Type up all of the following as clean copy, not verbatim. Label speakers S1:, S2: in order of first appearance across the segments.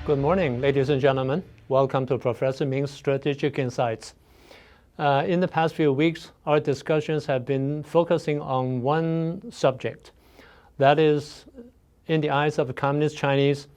S1: Good morning, ladies and gentlemen. Welcome to Professor Ming's Strategic Insights. In the past few weeks, our discussions have been focusing on one subject. That is, in the eyes of the Communist Chinese,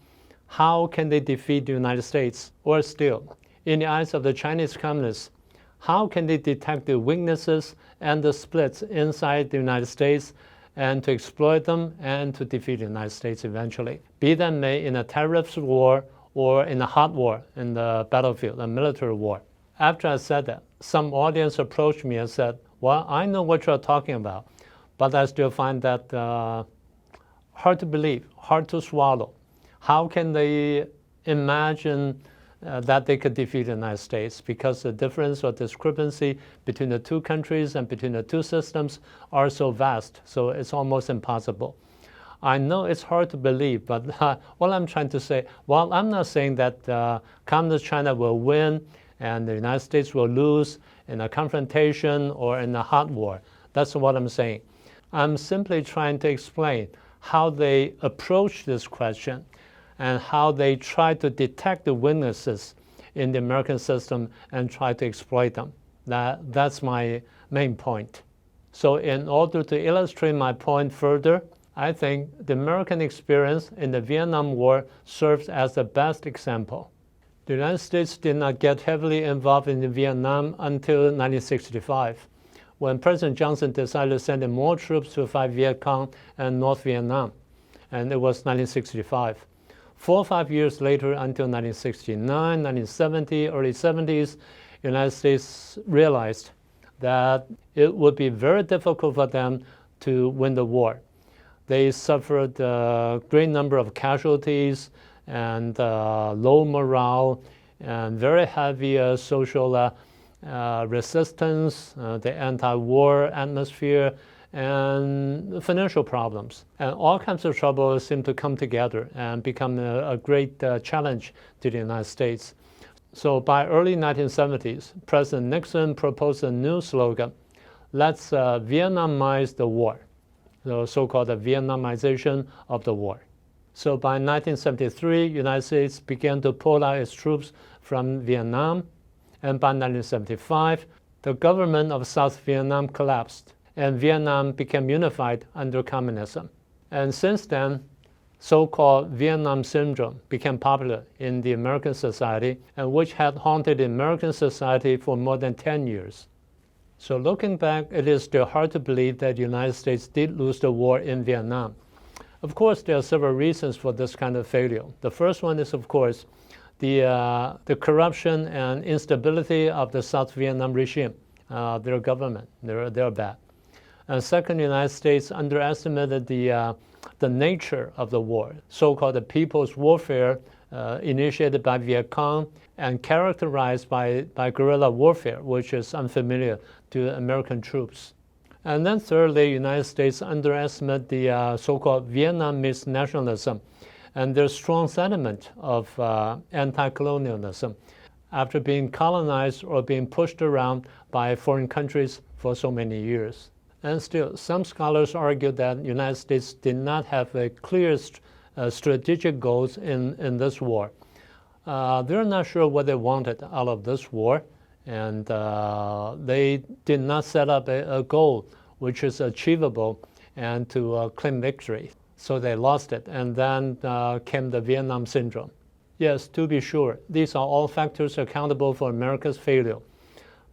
S1: how can they defeat the United States? Or still, in the eyes of the Chinese Communists, how can they detect the weaknesses and the splits inside the United States and to exploit them and to defeat the United States eventually? Be that may in a tariffs war or in a hot war, in the battlefield, a military war. After I said that, some audience approached me and said, well, I know what you're talking about, but I still find that hard to believe, hard to swallow. How can they imagine that they could defeat the United States? Because the difference or discrepancy between the two countries and between the two systems are so vast, so it's almost impossible. I know it's hard to believe, but what I'm trying to say, well, I'm not saying that Communist China will win and the United States will lose in a confrontation or in a hot war. That's what I'm saying. I'm simply trying to explain how they approach this question and how they try to detect the weaknesses in the American system and try to exploit them. That's my main point. So in order to illustrate my point further, I think the American experience in the Vietnam War serves as the best example. The United States did not get heavily involved in Vietnam until 1965, when President Johnson decided to send in more troops to fight Viet Cong and North Vietnam, and it was 1965. 4 or 5 years later, until 1969, 1970, early 70s, the United States realized that it would be very difficult for them to win the war. They suffered a great number of casualties and low morale and very heavy social resistance, the anti-war atmosphere, and financial problems. And all kinds of trouble seem to come together and become a great challenge to the United States. So by early 1970s, President Nixon proposed a new slogan, let's Vietnamize the war, the so-called Vietnamization of the war. So by 1973, the United States began to pull out its troops from Vietnam, and by 1975, the government of South Vietnam collapsed, and Vietnam became unified under communism. And since then, so-called Vietnam syndrome became popular in the American society, and which had haunted the American society for more than 10 years. So looking back, it is still hard to believe that the United States did lose the war in Vietnam. Of course, there are several reasons for this kind of failure. The first one is, of course, the corruption and instability of the South Vietnam regime, their government. They're bad. And second, the United States underestimated the nature of the war, so-called the people's warfare initiated by Viet Cong and characterized by guerrilla warfare, which is unfamiliar to American troops. And then thirdly, the United States underestimated the so-called Vietnamese nationalism and their strong sentiment of anti-colonialism after being colonized or being pushed around by foreign countries for so many years. And still, some scholars argue that the United States did not have a clear strategic goals in this war. They're not sure what they wanted out of this war, and they did not set up a goal which is achievable and to claim victory. So they lost it, and then came the Vietnam syndrome. Yes, to be sure, these are all factors accountable for America's failure.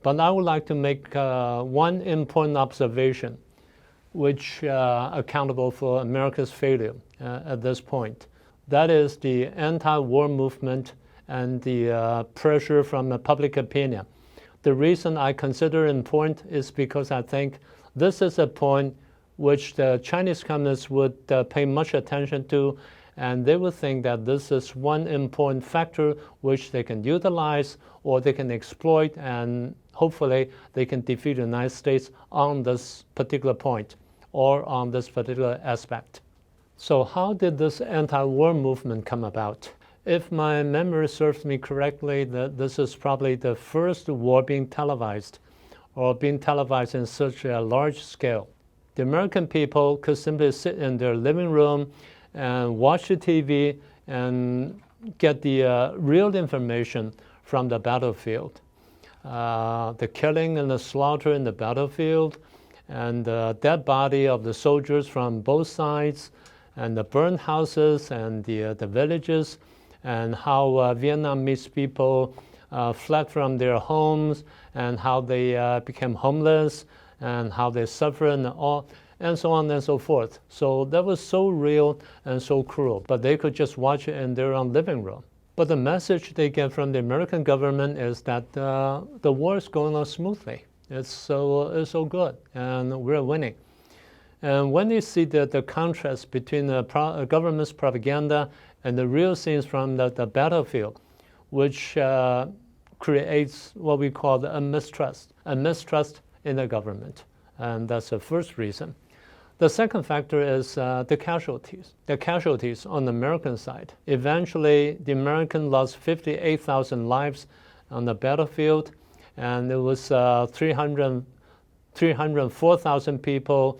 S1: But I would like to make one important observation which accountable for America's failure at this point. That is the anti-war movement and the pressure from the public opinion. The reason I consider it important is because I think this is a point which the Chinese communists would pay much attention to, and they would think that this is one important factor which they can utilize or they can exploit, and hopefully they can defeat the United States on this particular point or on this particular aspect. So how did this anti-war movement come about? If my memory serves me correctly, this is probably the first war being televised or being televised in such a large scale. The American people could simply sit in their living room and watch the TV and get the real information from the battlefield. The killing and the slaughter in the battlefield, and the dead body of the soldiers from both sides, and the burned houses and the villages, and how Vietnamese people fled from their homes, and how they became homeless, and how they suffered, and so on and so forth. So that was so real and so cruel, but they could just watch it in their own living room. But the message they get from the American government is that the war is going on smoothly. It's so good, and we're winning. And when they see the contrast between the government's propaganda and the real scenes from the battlefield, which creates what we call a mistrust in the government. And that's the first reason. The second factor is the casualties on the American side. Eventually, the Americans lost 58,000 lives on the battlefield, and it was 304,000 people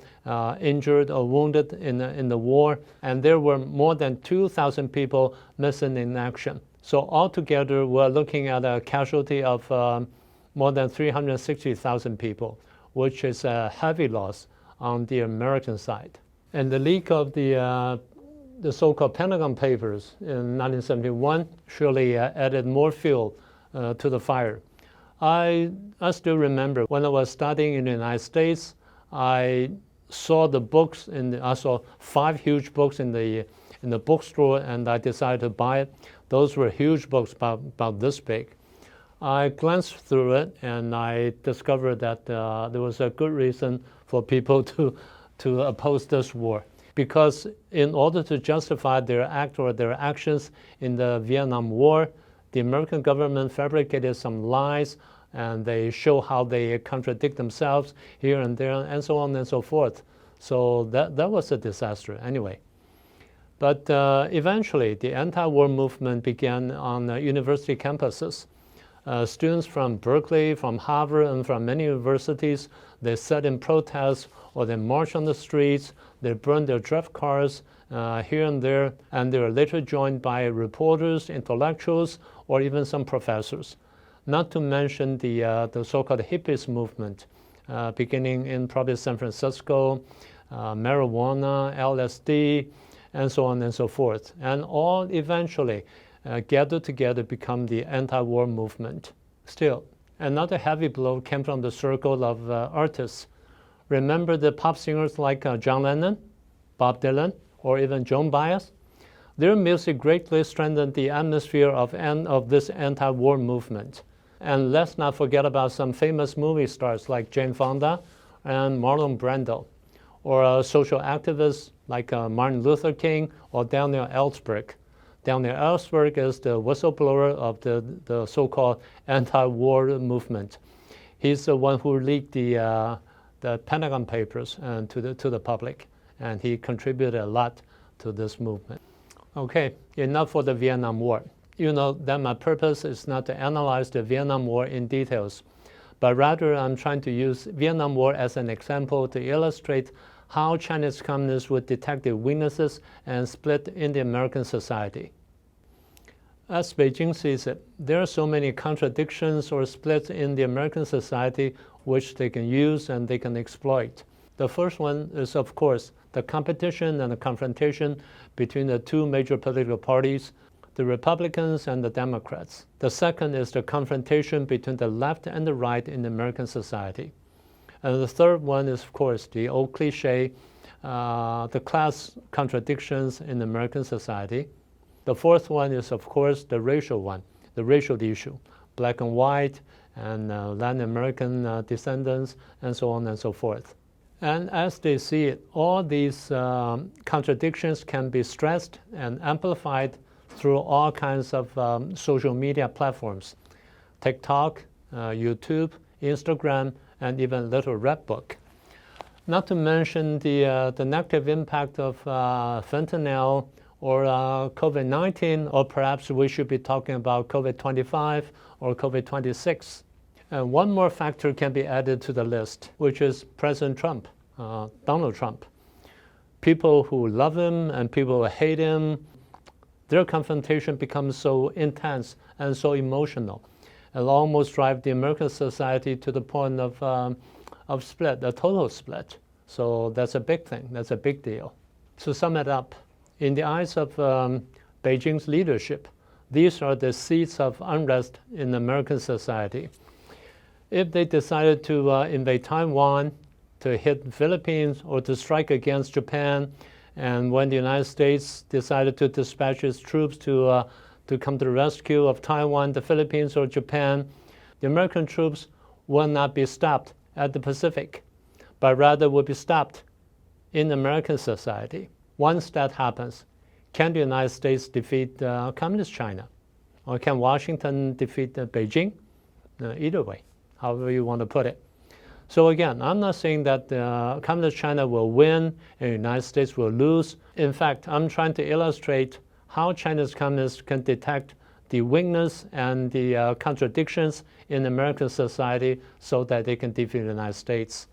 S1: injured or wounded in the war, and there were more than 2,000 people missing in action. So altogether, we're looking at a casualty of more than 360,000 people, which is a heavy loss on the American side. And the leak of the so-called Pentagon papers in 1971 surely added more fuel to the fire. I still remember when I was studying in the United States, I saw the books, I saw 5 huge books in the bookstore, and I decided to buy it. Those were huge books about this big. I glanced through it, and I discovered that there was a good reason for people to oppose this war. Because in order to justify their act or their actions in the Vietnam War, the American government fabricated some lies, and they show how they contradict themselves here and there, and so on and so forth. So that was a disaster anyway. But eventually, the anti-war movement began on university campuses. Students from Berkeley, from Harvard, and from many universities, they sat in protests, or they marched on the streets, they burned their draft cars here and there, and they were later joined by reporters, intellectuals, or even some professors. Not to mention the so-called hippies movement, beginning in probably San Francisco, marijuana, LSD, and so on and so forth. And all eventually gathered together become the anti-war movement. Still, another heavy blow came from the circle of artists. Remember the pop singers like John Lennon, Bob Dylan, or even Joan Baez? Their music greatly strengthened the atmosphere of this anti-war movement. And let's not forget about some famous movie stars like Jane Fonda and Marlon Brando, or social activists like Martin Luther King or Daniel Ellsberg. Daniel Ellsberg is the whistleblower of the so-called anti-war movement. He's the one who leaked the Pentagon papers to the public, and he contributed a lot to this movement. Okay, enough for the Vietnam War. You know that my purpose is not to analyze the Vietnam War in details, but rather I'm trying to use Vietnam War as an example to illustrate how Chinese communists would detect the weaknesses and split in the American society. As Beijing sees it, there are so many contradictions or splits in the American society which they can use and they can exploit. The first one is, of course, the competition and the confrontation between the two major political parties, the Republicans and the Democrats. The second is the confrontation between the left and the right in American society. And the third one is, of course, the old cliche, the class contradictions in American society. The fourth one is, of course, the racial one, the racial issue, black and white, and Latin American descendants, and so on and so forth. And as they see it, all these contradictions can be stressed and amplified through all kinds of social media platforms, TikTok, YouTube, Instagram, and even little rap book. Not to mention the negative impact of fentanyl or COVID-19, or perhaps we should be talking about COVID-25 or COVID-26. And one more factor can be added to the list, which is President Trump, Donald Trump. People who love him and people who hate him, their confrontation becomes so intense and so emotional. It'll almost drive the American society to the point of split, a total split. So that's a big thing. That's a big deal. To sum it up, in the eyes of Beijing's leadership, these are the seeds of unrest in American society. If they decided to invade Taiwan, to hit the Philippines, or to strike against Japan, and when the United States decided to dispatch its troops to come to the rescue of Taiwan, the Philippines, or Japan, the American troops will not be stopped at the Pacific, but rather will be stopped in American society. Once that happens, can the United States defeat Communist China? Or can Washington defeat Beijing? Either way, however you want to put it. So again, I'm not saying that Communist China will win and the United States will lose. In fact, I'm trying to illustrate how China's communists can detect the weakness and the contradictions in American society so that they can defeat the United States.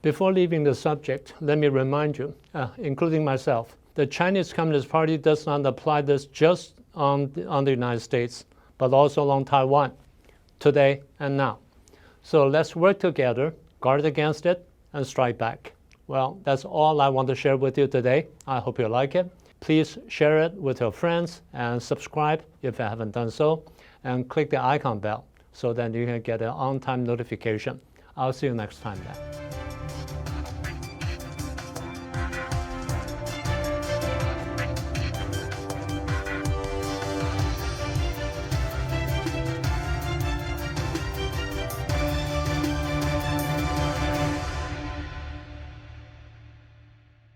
S1: Before leaving the subject, let me remind you, including myself, the Chinese Communist Party does not apply this just on the United States, but also on Taiwan, today and now. So let's work together, guard against it, and strike back. Well, that's all I want to share with you today. I hope you like it. Please share it with your friends and subscribe if you haven't done so, and click the icon bell so that you can get an on-time notification. I'll see you next time then.